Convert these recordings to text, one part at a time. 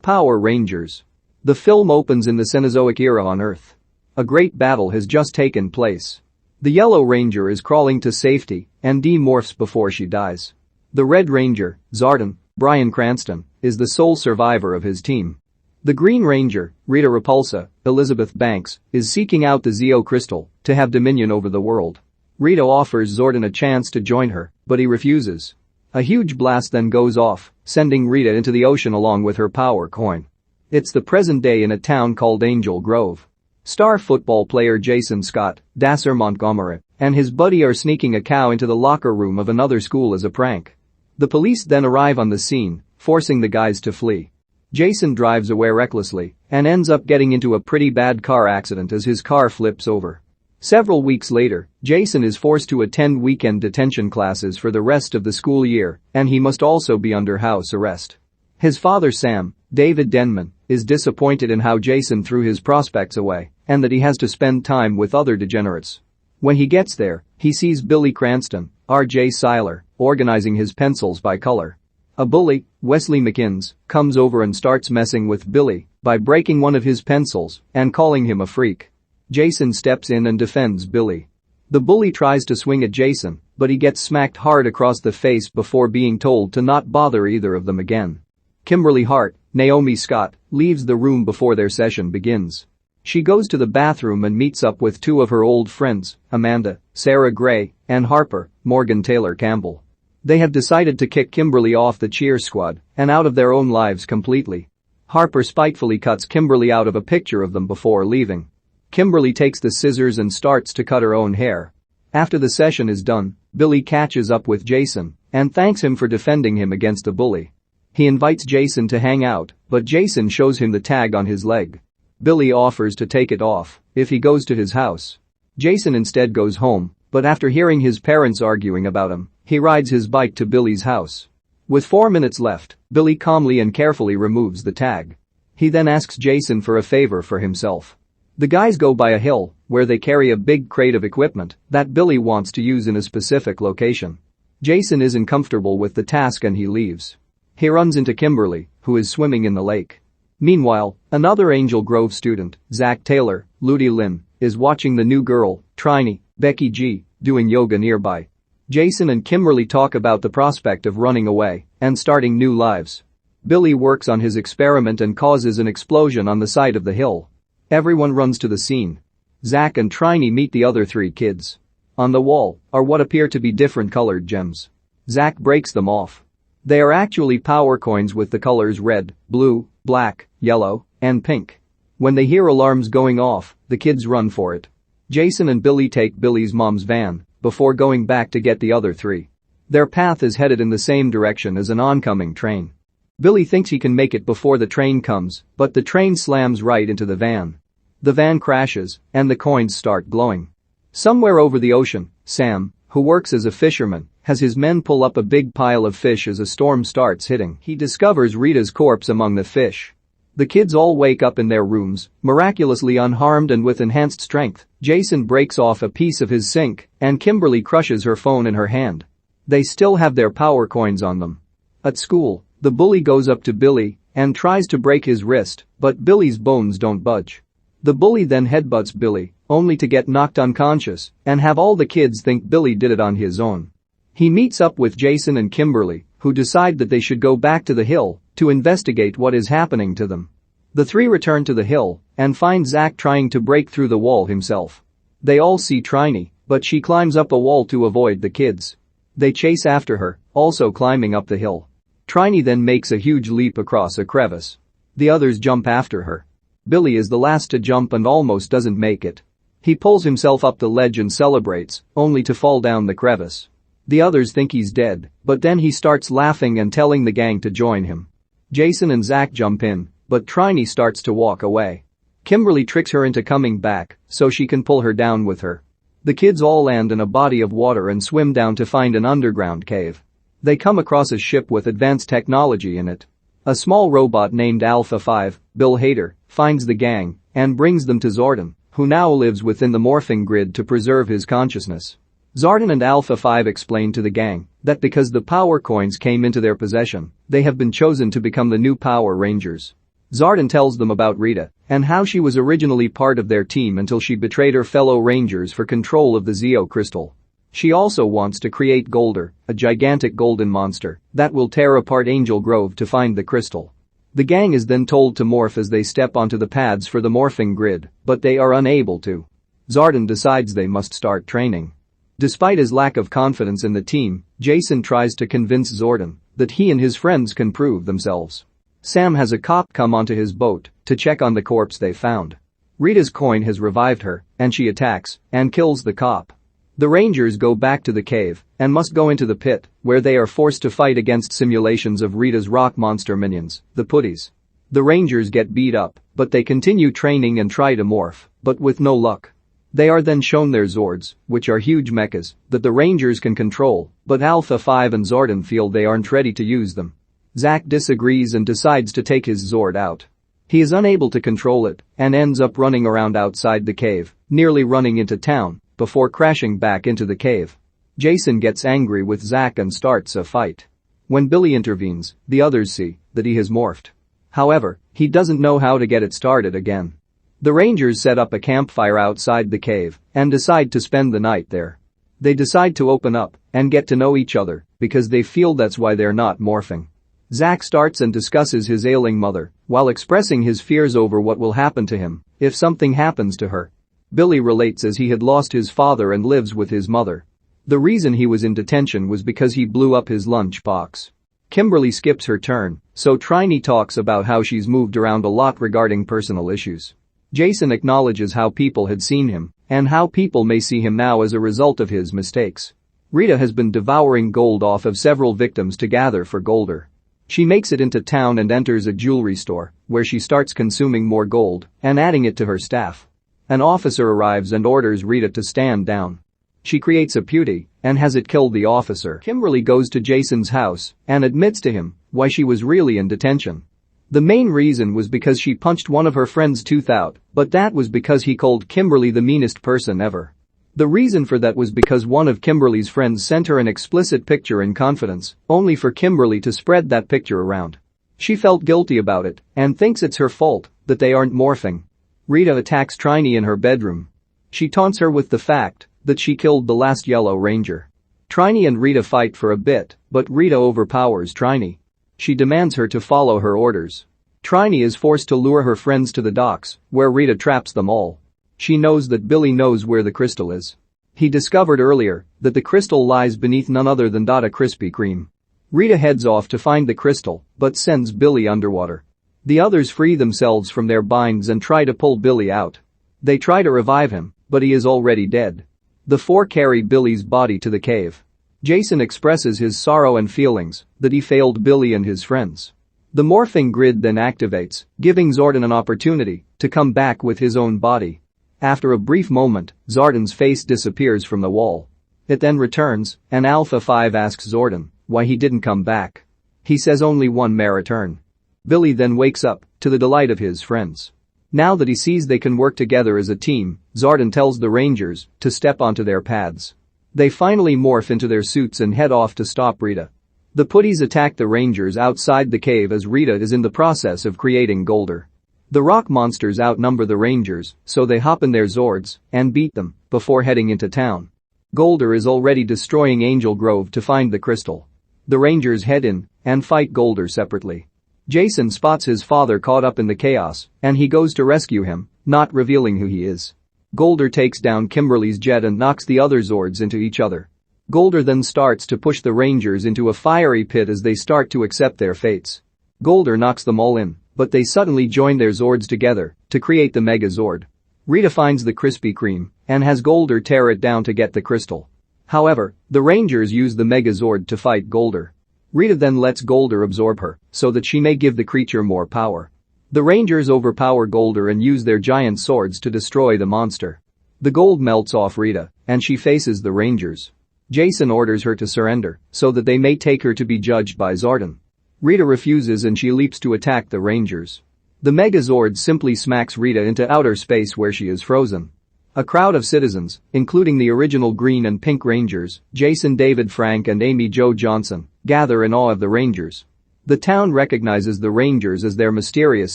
Power Rangers. The film opens in the Cenozoic era on Earth. A great battle has just taken place. The Yellow Ranger is crawling to safety and demorphs before she dies. The Red Ranger, Zordon, Bryan Cranston, is the sole survivor of his team. The Green Ranger, Rita Repulsa, Elizabeth Banks, is seeking out the Zeo Crystal to have dominion over the world. Rita offers Zordon a chance to join her, but he refuses. A huge blast then goes off, sending Rita into the ocean along with her power coin. It's the present day in a town called Angel Grove. Star football player Jason Scott, Dacre Montgomery, and his buddy are sneaking a cow into the locker room of another school as a prank. The police then arrive on the scene, forcing the guys to flee. Jason drives away recklessly and ends up getting into a pretty bad car accident as his car flips over. Several weeks later, Jason is forced to attend weekend detention classes for the rest of the school year, and he must also be under house arrest. His father Sam, David Denman, is disappointed in how Jason threw his prospects away and that he has to spend time with other degenerates. When he gets there, he sees Billy Cranston, R.J. Cyler, organizing his pencils by color. A bully, Wesley McInnes, comes over and starts messing with Billy by breaking one of his pencils and calling him a freak. Jason steps in and defends Billy. The bully tries to swing at Jason, but he gets smacked hard across the face before being told to not bother either of them again. Kimberly Hart, Naomi Scott, leaves the room before their session begins. She goes to the bathroom and meets up with two of her old friends, Amanda, Sarah Gray, and Harper, Morgan Taylor Campbell. They have decided to kick Kimberly off the cheer squad and out of their own lives completely. Harper spitefully cuts Kimberly out of a picture of them before leaving. Kimberly takes the scissors and starts to cut her own hair. After the session is done, Billy catches up with Jason and thanks him for defending him against the bully. He invites Jason to hang out, but Jason shows him the tag on his leg. Billy offers to take it off if he goes to his house. Jason instead goes home, but after hearing his parents arguing about him, he rides his bike to Billy's house. With 4 minutes left, Billy calmly and carefully removes the tag. He then asks Jason for a favor for himself. The guys go by a hill where they carry a big crate of equipment that Billy wants to use in a specific location. Jason isn't comfortable with the task and he leaves. He runs into Kimberly, who is swimming in the lake. Meanwhile, another Angel Grove student, Zach Taylor, Ludi Lynn, is watching the new girl, Trini, Becky G, doing yoga nearby. Jason and Kimberly talk about the prospect of running away and starting new lives. Billy works on his experiment and causes an explosion on the side of the hill. Everyone runs to the scene. Zach and Trini meet the other three kids. On the wall are what appear to be different colored gems. Zach breaks them off. They are actually power coins with the colors red, blue, black, yellow, and pink. When they hear alarms going off, the kids run for it. Jason and Billy take Billy's mom's van before going back to get the other three. Their path is headed in the same direction as an oncoming train. Billy thinks he can make it before the train comes, but the train slams right into the van. The van crashes, and the coins start glowing. Somewhere over the ocean, Sam, who works as a fisherman, has his men pull up a big pile of fish as a storm starts hitting. He discovers Rita's corpse among the fish. The kids all wake up in their rooms, miraculously unharmed and with enhanced strength. Jason breaks off a piece of his sink, and Kimberly crushes her phone in her hand. They still have their power coins on them. At school, the bully goes up to Billy and tries to break his wrist, but Billy's bones don't budge. The bully then headbutts Billy, only to get knocked unconscious and have all the kids think Billy did it on his own. He meets up with Jason and Kimberly, who decide that they should go back to the hill to investigate what is happening to them. The three return to the hill and find Zach trying to break through the wall himself. They all see Trini, but she climbs up a wall to avoid the kids. They chase after her, also climbing up the hill. Trini then makes a huge leap across a crevice. The others jump after her. Billy is the last to jump and almost doesn't make it. He pulls himself up the ledge and celebrates, only to fall down the crevice. The others think he's dead, but then he starts laughing and telling the gang to join him. Jason and Zach jump in, but Trini starts to walk away. Kimberly tricks her into coming back so she can pull her down with her. The kids all land in a body of water and swim down to find an underground cave. They come across a ship with advanced technology in it. A small robot named Alpha 5, Bill Hader, finds the gang and brings them to Zordon, who now lives within the morphing grid to preserve his consciousness. Zordon and Alpha 5 explain to the gang that because the power coins came into their possession, they have been chosen to become the new Power Rangers. Zordon tells them about Rita and how she was originally part of their team until she betrayed her fellow Rangers for control of the Zeo crystal. She also wants to create Golder, a gigantic golden monster that will tear apart Angel Grove to find the crystal. The gang is then told to morph as they step onto the pads for the morphing grid, but they are unable to. Zordon decides they must start training. Despite his lack of confidence in the team, Jason tries to convince Zordon that he and his friends can prove themselves. Sam has a cop come onto his boat to check on the corpse they found. Rita's coin has revived her, and she attacks and kills the cop. The Rangers go back to the cave and must go into the pit, where they are forced to fight against simulations of Rita's rock monster minions, the Putties. The Rangers get beat up, but they continue training and try to morph, but with no luck. They are then shown their Zords, which are huge mechas that the Rangers can control, but Alpha 5 and Zordon feel they aren't ready to use them. Zack disagrees and decides to take his Zord out. He is unable to control it and ends up running around outside the cave, nearly running into town, before crashing back into the cave. Jason gets angry with Zack and starts a fight. When Billy intervenes, the others see that he has morphed. However, he doesn't know how to get it started again. The Rangers set up a campfire outside the cave and decide to spend the night there. They decide to open up and get to know each other because they feel that's why they're not morphing. Zack starts and discusses his ailing mother while expressing his fears over what will happen to him if something happens to her. Billy relates as he had lost his father and lives with his mother. The reason he was in detention was because he blew up his lunchbox. Kimberly skips her turn, so Trini talks about how she's moved around a lot regarding personal issues. Jason acknowledges how people had seen him and how people may see him now as a result of his mistakes. Rita has been devouring gold off of several victims to gather for Golder. She makes it into town and enters a jewelry store, where she starts consuming more gold and adding it to her staff. An officer arrives and orders Rita to stand down. She creates a putti and has it kill the officer. Kimberly goes to Jason's house and admits to him why she was really in detention. The main reason was because she punched one of her friend's tooth out, but that was because he called Kimberly the meanest person ever. The reason for that was because one of Kimberly's friends sent her an explicit picture in confidence, only for Kimberly to spread that picture around. She felt guilty about it and thinks it's her fault that they aren't morphing. Rita attacks Trini in her bedroom. She taunts her with the fact that she killed the last Yellow Ranger. Trini and Rita fight for a bit, but Rita overpowers Trini. She demands her to follow her orders. Trini is forced to lure her friends to the docks, where Rita traps them all. She knows that Billy knows where the crystal is. He discovered earlier that the crystal lies beneath none other than Dada Krispy Kreme. Rita heads off to find the crystal, but sends Billy underwater. The others free themselves from their binds and try to pull Billy out. They try to revive him, but he is already dead. The four carry Billy's body to the cave. Jason expresses his sorrow and feelings that he failed Billy and his friends. The morphing grid then activates, giving Zordon an opportunity to come back with his own body. After a brief moment, Zordon's face disappears from the wall. It then returns, and Alpha 5 asks Zordon why he didn't come back. He says only one may return. Billy then wakes up, to the delight of his friends. Now that he sees they can work together as a team, Zordon tells the Rangers to step onto their pads. They finally morph into their suits and head off to stop Rita. The Putties attack the Rangers outside the cave as Rita is in the process of creating Golder. The rock monsters outnumber the Rangers, so they hop in their Zords and beat them before heading into town. Golder is already destroying Angel Grove to find the crystal. The Rangers head in and fight Golder separately. Jason spots his father caught up in the chaos and he goes to rescue him, not revealing who he is. Golder takes down Kimberly's jet and knocks the other Zords into each other. Golder then starts to push the Rangers into a fiery pit as they start to accept their fates. Golder knocks them all in, but they suddenly join their Zords together to create the Mega Zord. Rita finds the Krispy Kreme and has Golder tear it down to get the crystal. However, the Rangers use the Mega Zord to fight Golder. Rita then lets Golder absorb her so that she may give the creature more power. The Rangers overpower Golder and use their giant swords to destroy the monster. The gold melts off Rita and she faces the Rangers. Jason orders her to surrender so that they may take her to be judged by Zordon. Rita refuses and she leaps to attack the Rangers. The Megazord simply smacks Rita into outer space where she is frozen. A crowd of citizens, including the original Green and Pink Rangers, Jason David Frank and Amy Jo Johnson, gather in awe of the Rangers. The town recognizes the Rangers as their mysterious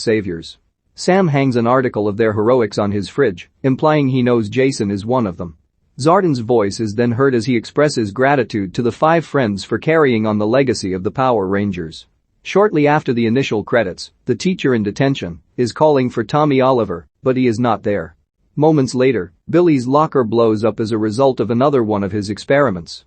saviors. Sam hangs an article of their heroics on his fridge, implying he knows Jason is one of them. Zardan's voice is then heard as he expresses gratitude to the 5 friends for carrying on the legacy of the Power Rangers. Shortly after the initial credits, the teacher in detention is calling for Tommy Oliver, but he is not there. Moments later, Billy's locker blows up as a result of another one of his experiments.